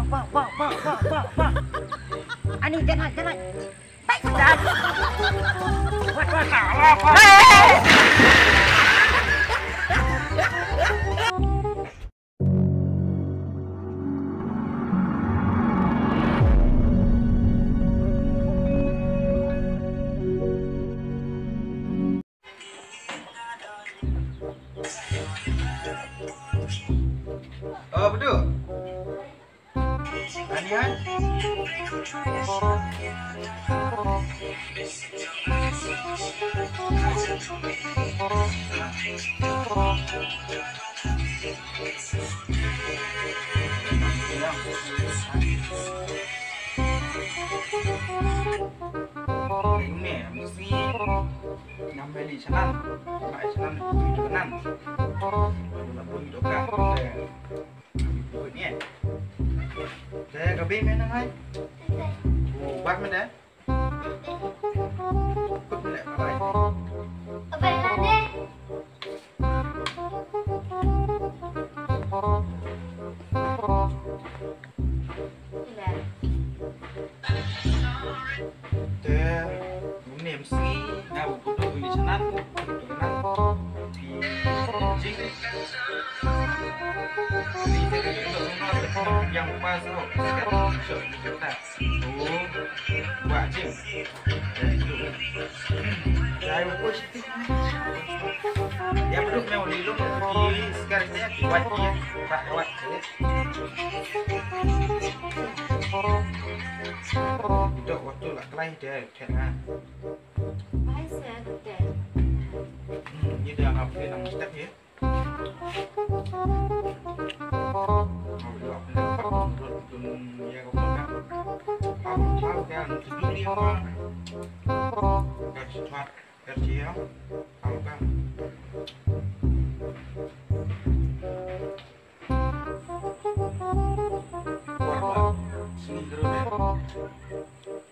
Wah. Ani jangan. Baik sudah. Wah, salah apa? Oh, betul. Anian. Ini mesti nambah di sana, nambah di sana itu kanan. Lalu itu kan, ini. Saya kebin mana hai? Buat mana? Kut mana apa ini? Apa yang ada? Ini mesti nak buat di sana, yang pas tu, sekarang kita buat jing. Saya push. Dia perlu mau lilu di sekarang saya buat dia, tak buat saya. Itu waktu lah kelai dia, kan? Baik saya betul. Ini dia apa yang step ya?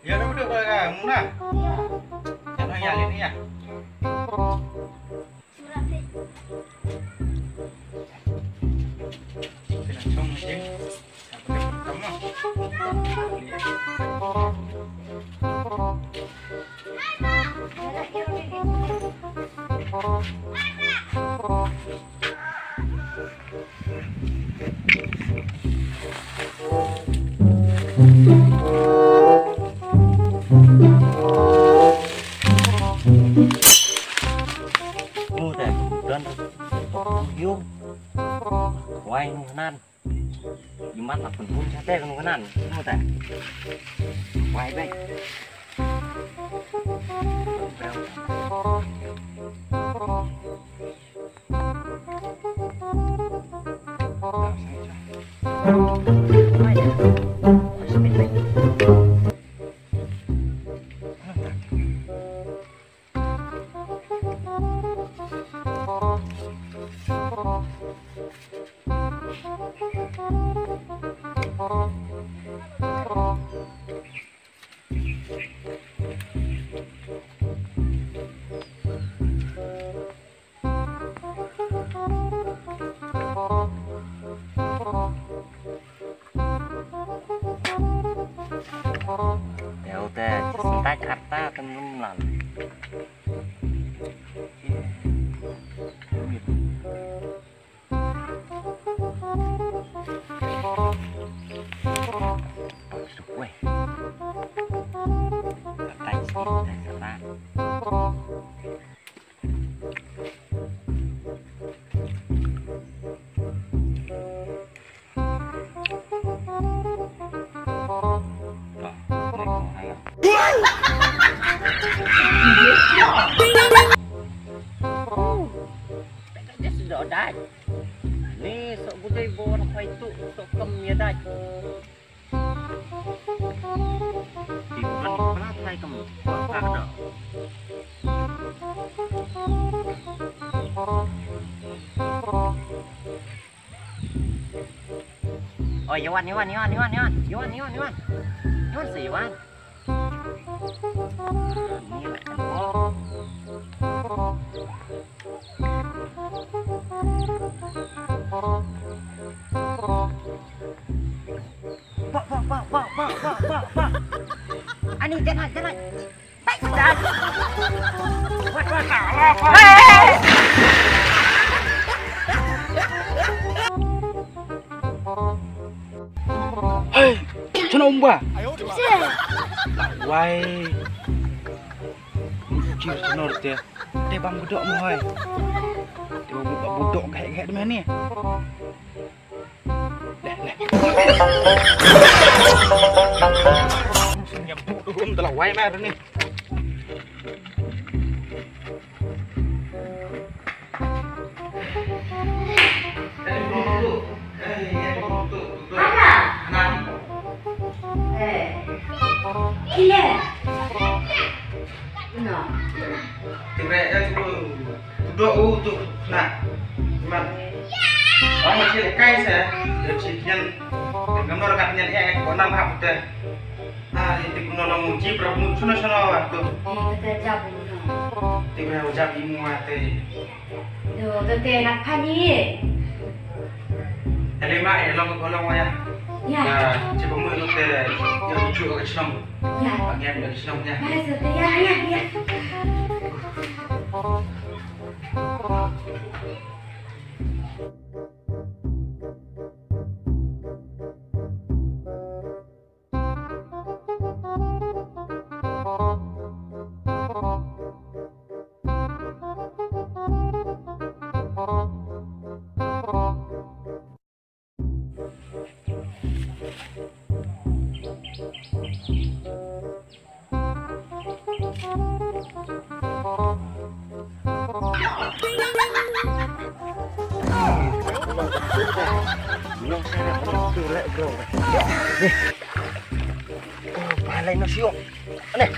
Ya udah udah kan, Muna. Jangan ya ini ya. Surat ni. Kena cong je. Kamu. Yung quay nung kanan Jumat lah pun sate nung kanan mo ta quay baik ya udah sentai kata temen lan weh kata kata sudah dah. Ni sok budai bawa apa itu sok kemnya dah. Di mana try kamu? Tak ada. Oh, Iwan si Iwan. Ini lah kan. Pak. Ani jangan. Baik sudah. Wah, salah, Pak. Hei, cina umba. Sir. Wai. Cir cenor dia. Dia bang budok mu hoi. Dia buka budok kayak mana ni? Leh. Senyap dulu telah wai mer ni. Iya. No. Tinggal ya tu duduk tu nak. Cuman orang macam kai saya, dia cikian gambar katanya yang kau nama apa tu? Itu kuno nama muji berapa suno waktu. Kita jabu no. Tinggal ucap imu mati. Do, kita nak pani. Elima elong kolong waya. Ya. Coba mu itu teh yang lucu ke senam. Ya. Bagian dari senamnya. Masuk ya. Yang saya betul bro. Nih. Oh, balai nasi yuk. Nih.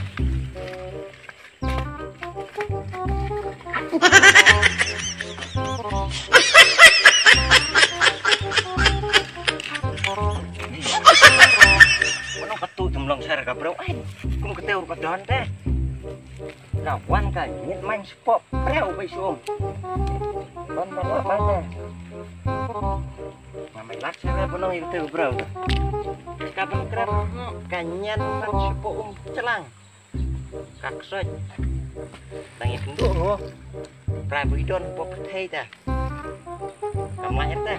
Mana ketu jemlong saya ka bro. Kum keteu ka don teh. Kawan kan nyet main spot preu bai som. Don bawa mana? Ngamai lak saya benong itu bro. Kapan kerap kanyan man sepo celang. Kaksoj. Tangi penduk ho. Prabidon pop thei ta. Kamanya ta.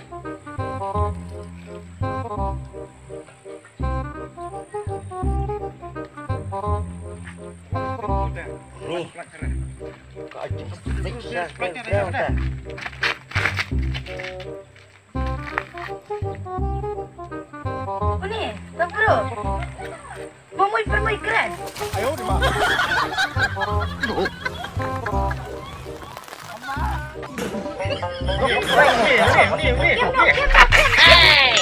Nih. Kau siksa bro ta. Oh ni, Bang Bro. Permui keren. Ayo di mana? Ni. Hey!